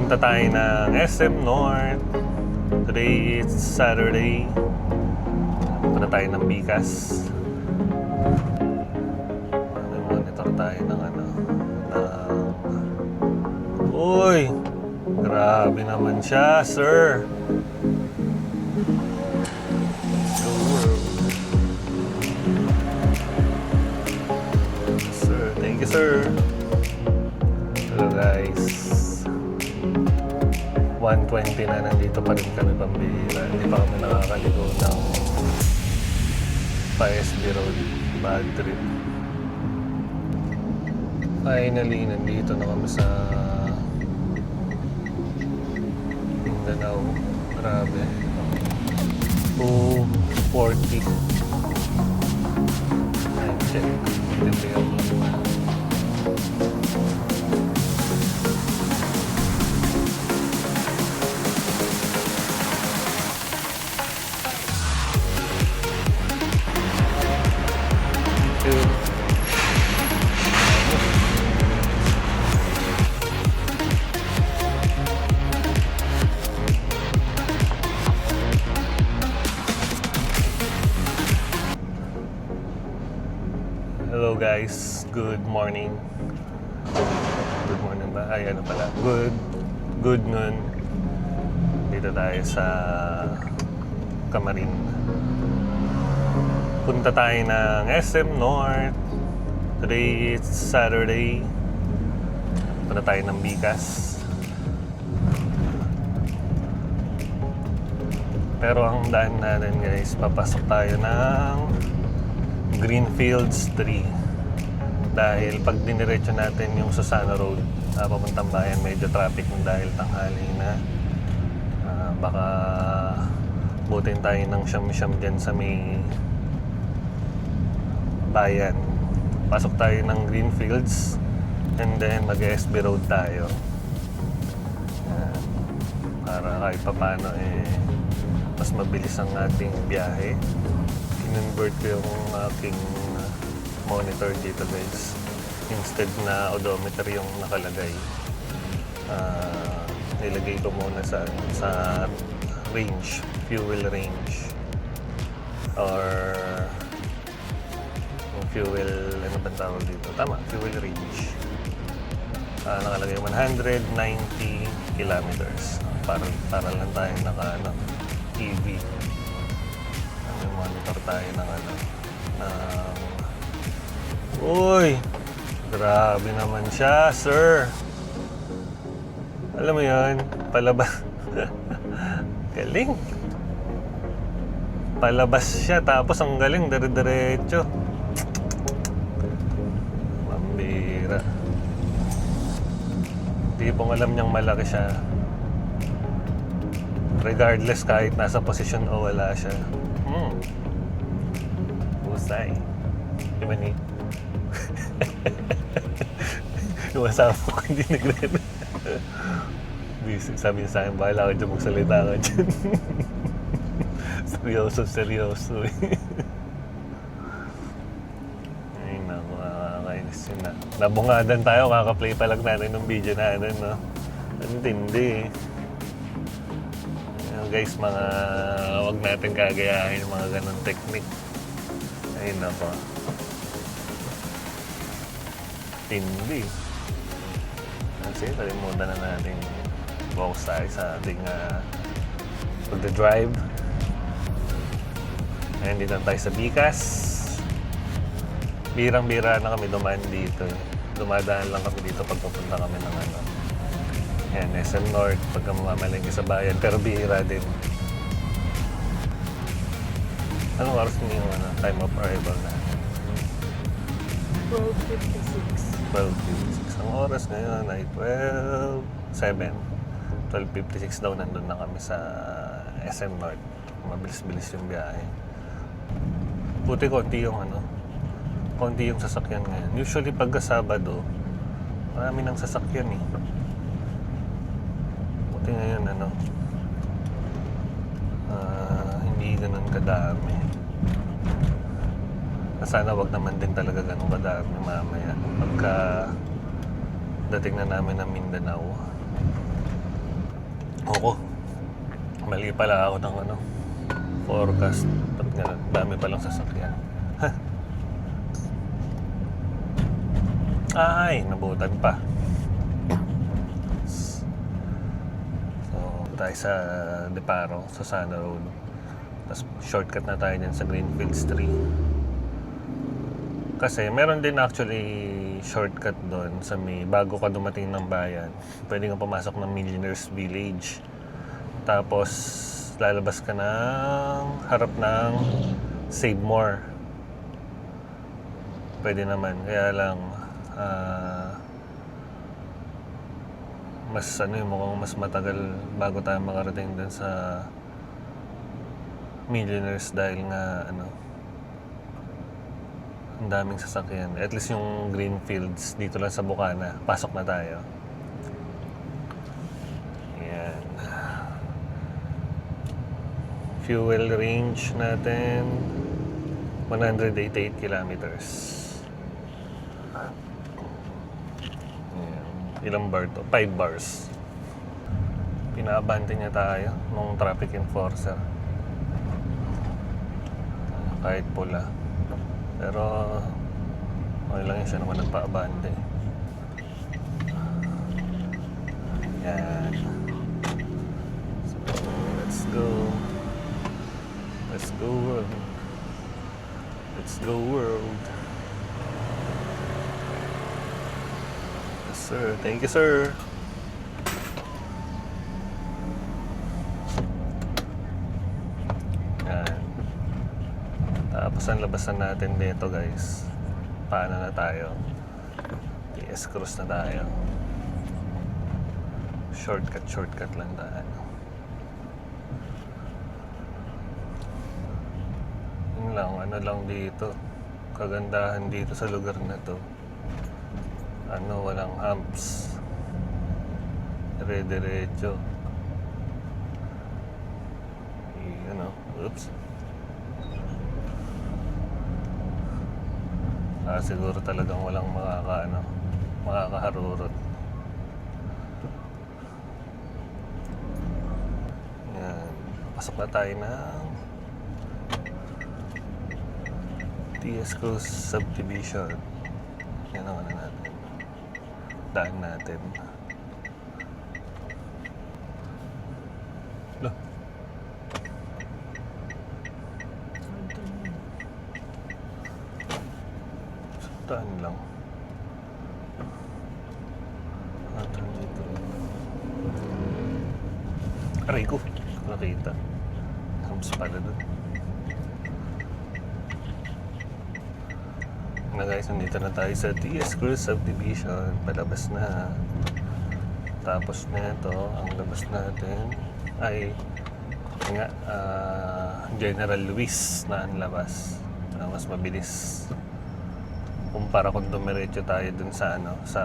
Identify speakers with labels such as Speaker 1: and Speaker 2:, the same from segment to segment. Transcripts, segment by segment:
Speaker 1: Punta tayo ng SM North. Today is Saturday. Punta tayo ng Bicas. May monitor tayo ng Uy! Grabe naman siya, sir. Sir, thank you, sir. Hello, guys. 1:20 na, nandito pa rin kami pambihira. Hindi pa kami nakakaligo ng PSB Road. Bad trip. Finally, nandito na kami sa Mindanao. Grabe. 2:40. Ayan, check. Hindi ako. Hello guys, good morning. Good morning ba? Ay, ano pala? Good noon. Dito tayo sa Camarin. Punta tayo ng SM North. Today is Saturday. Punta tayo ng Bicas. Pero ang daan natin guys, papasok tayo ng Greenfields 3 dahil pag diniretso natin yung Susana Road papuntang bayan, medyo traffic dahil tanghali na. Baka butin tayo ng siyam-siyam dyan sa may bayan. Pasok tayo ng Greenfields and then mag-SB Road tayo para kahit papano mas mabilis ang ating biyahe. In-invert ko yung aking monitor dito guys. Instead na odometer yung nakalagay, nilagay ko muna sa range, fuel range or fuel, ano ba tawag dito? Tama, fuel range. Nakalagay 190 kilometers para lang tayo naka EV. May monitor tayo ng Uy! Grabe naman siya, sir. Alam mo yun, palabas. Galing. Palabas siya, tapos ang galing, dire-diretso. Mambira. Di pong alam niyang malaki siya. Regardless, kahit nasa posisyon o wala siya. Husay. Diba ni? Yung asawa ko hindi nagre-re. Sabi niya sa akin, bahala ka dyan, magsalita ka dyan. Seryoso. Ay naku, nakakainis yun na. Nabungadan tayo, kaka-play pa lang natin ng video na no? Ang tindi guys, wag natin kagayahin mga ganun technique. Ay nako, tindi. Kasi kalimutan na natin focus tayo sa ating pagdadrive. Ayan, dito tayo sa Bicas. Birang-bira na kami dumaan dito. Dumadaan lang kami dito pag pupunta kami ng Ayan, SM North, pagka mamamalengke sa bayan, pero bihira din. Anong oras na yung time of arrival natin?
Speaker 2: 12:56.
Speaker 1: 12:56. Ang oras ngayon ay 12:56 daw, nandun na kami sa SM North. Mabilis-bilis yung biyahe. Buti konti yung sasakyan ngayon. Usually pagka Sabado, marami ng sasakyan Buti ngayon hindi ganun kadami. Sana wag naman din talaga ganun kadami mamaya pagka dating na namin ng Mindanao. Oo. Mali pala ako ng ano, forecast. Ba't ganun? Dami palang sasakyan. Ay, nabutan pa. So, tayo sa Deparo, sa Sana Road. Tapos shortcut na tayo dyan sa Greenfields 3. Kasi meron din actually shortcut doon sa may bago ka dumating ng bayan. Pwede kang pumasok ng Millionaires Village. Tapos lalabas ka ng harap ng Save More. Pwede naman. Kaya lang mas ano yung mukhang mas matagal bago tayo makarating doon sa Millionaires dahil nga ano, ang daming sasakyan. At least yung Greenfields dito lang sa Bukana. Pasok na tayo. Ayan. Fuel range natin 188 kilometers. Ayan. Ilang bar to? 5 bars. Pinaabante niya tayo nung traffic enforcer. Kahit pula. Pero okay lang yun, siya naman nagpaabante. Yan. So, let's go. Let's go world. Let's go world. Yes sir, thank you sir. Tapos ang labasan natin dito guys, paano na tayo, TS Cruz na tayo, shortcut lang tayo. Yun lang, ano lang dito, kagandahan dito sa lugar na to, ano, walang humps, dire-diretso. Yun o, oops. Siguro talagang walang makakaharurot. Yan. Pasok na tayo ng TS Cruz Subdivision. Yan ang ano natin. Daan natin. Loh. Daan lang. Dito. Aray ko. Nakita. Humps pala dun. Na guys, nandito na tayo sa TS Cruz Subdivision. Palabas na. Tapos na ito, ang labas natin ay nga, General Luis na ang labas. Mas mabilis. Kumpara kung dumiretso tayo dun sa ano, sa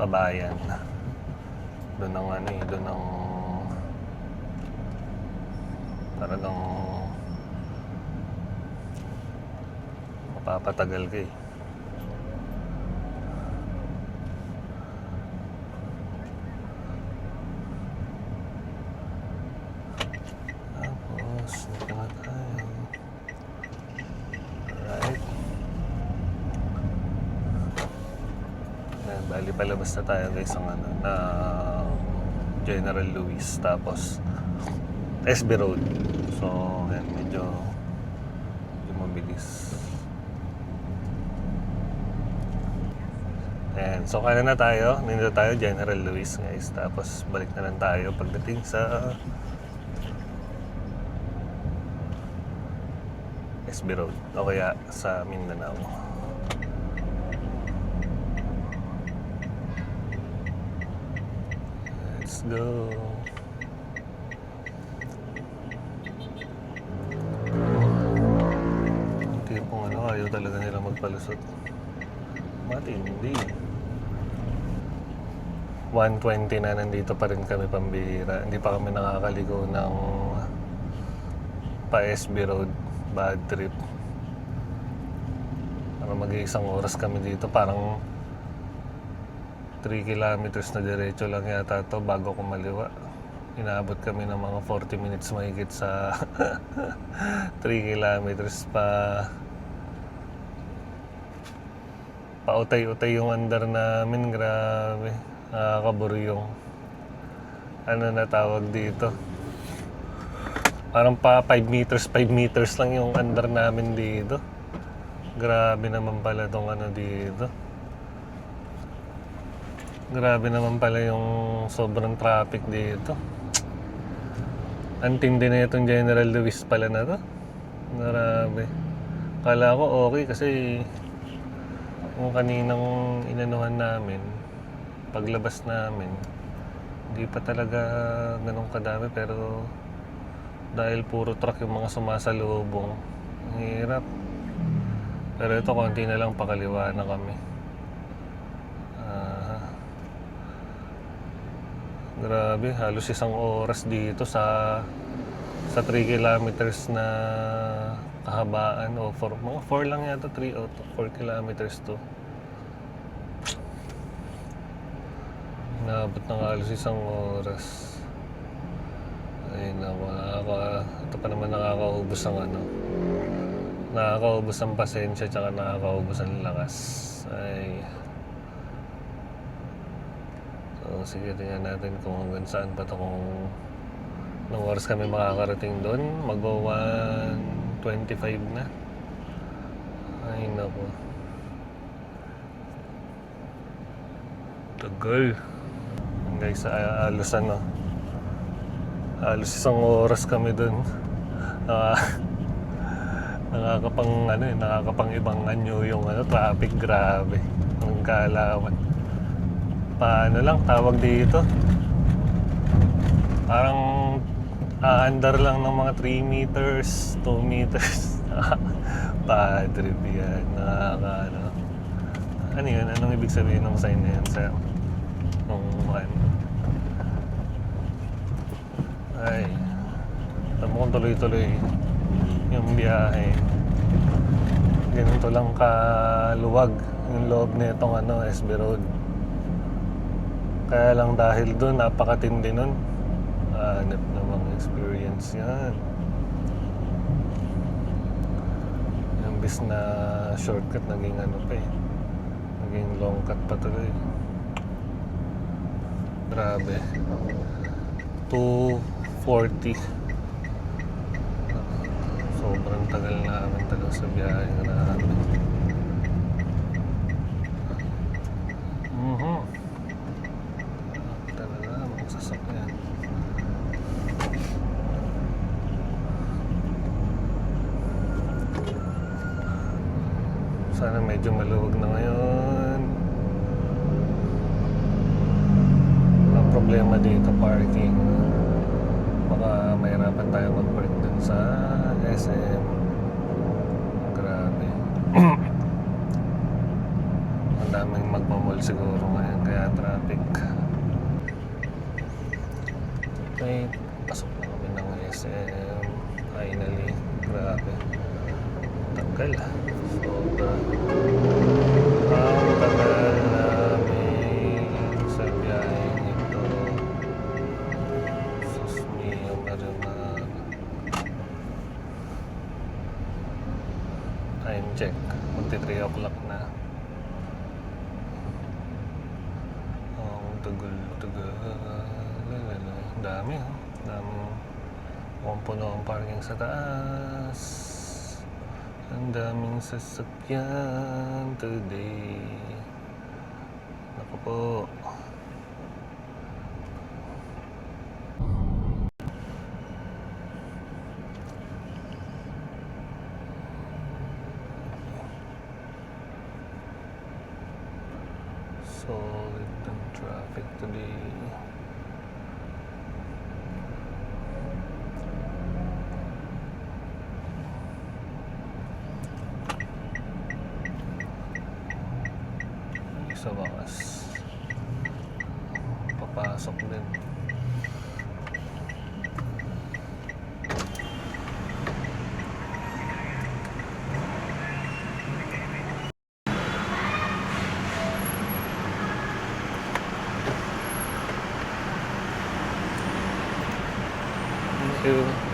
Speaker 1: Pabayan. Doon ang ano eh, doon ang talagang mapapatagal ka eh. Tapos, dito na tayo. Alright. Bali palabas na tayo guys ang ano, na General Luis, tapos SB Road. So yan, medyo mabilis. Ayan, so kaya na tayo, nandito tayo General Luis guys, tapos balik na lang tayo pagdating sa SB Road o kaya sa Mindanao. Let's go. Ang tipong ano, ayaw talaga nila magpalusot. Matindi. 120 na, nandito pa rin kami, pambihira. Hindi pa kami nakakaligo ng pa SB Road. Bad trip. Para mag-iisang oras kami dito, parang 3 kilometers na diretso lang yata to bago kumaliwa. Inabot kami ng mga 40 minutes mahigit sa 3 kilometers pautay-utay yung andar namin. Grabe, nakakaburyong. Ano na tawag dito, parang pa 5 meters lang yung andar namin dito. Grabe naman pala tong ano dito. Grabe naman pala yung sobrang traffic dito. Antindi na itong General Luis pala na to. Grabe. Kala ko okay kasi kung kaninang inanuhan namin, paglabas namin, hindi pa talaga ganun kadami, pero dahil puro truck yung mga sumasalubong, ang hirap. Pero ito, konti na lang pakaliwa na kami. Grabe, halos 1 oras dito sa 3 kilometers na kahabaan, o mga 4 lang yata, 3 o 4 kilometers to. Naabot na halos 1 oras. Ay naku, ito pa naman nakakaubos ang ano, nakakaubos ang pasensya, tsaka nakakaubos ang lakas. Ay, so sige, tingnan natin kung hanggang saan pa to, kung anong oras kami makakarating doon. Mag-1:25 na. Ay naku, tagal guys. Halos ano, halos 1 oras kami doon. Nakakapang ibang anyo yung ano, traffic. Grabe, ang kaalaman. Paano lang tawag dito, parang aandar lang ng mga 3 meters, 2 meters. Bad trip yan. Nakakaano. Ano yun? Anong ibig sabihin ng sign na yan sa nung ano? Ay, alam mo kung tuloy-tuloy yung biyahe. Ganito lang kaluwag yung loob na itong ano, SB Road. Kaya lang dahil doon, napakatindi nun. Hanap namang experience yan. Imbis na shortcut, naging ano pa eh, naging long cut pa tuloy. Grabe, 2:40. Sobrang tagal namin talaga sa biyahe namin. Talaga, mga sasakyan. Sana medyo maluwag na ngayon. Ang problema dito, parking. Baka mahirapan tayo mag-park dun sa SM. Grabe. Ang daming magmamall siguro ngayon, kaya traffic. Okay, pasok na kami ng SM. Finally. Grabe, tagal. Sobra. Ang tagal namin sa biyaheng ito. Sus mio, marimar. Time check, magti 3 o'clock na. Ang tagal. Dami, oh. Dami. Mukhang puno ang parking sa taas. Ang daming sasakyan today. Naku po. Solid ang traffic today. Sa wakas, papasok din. you.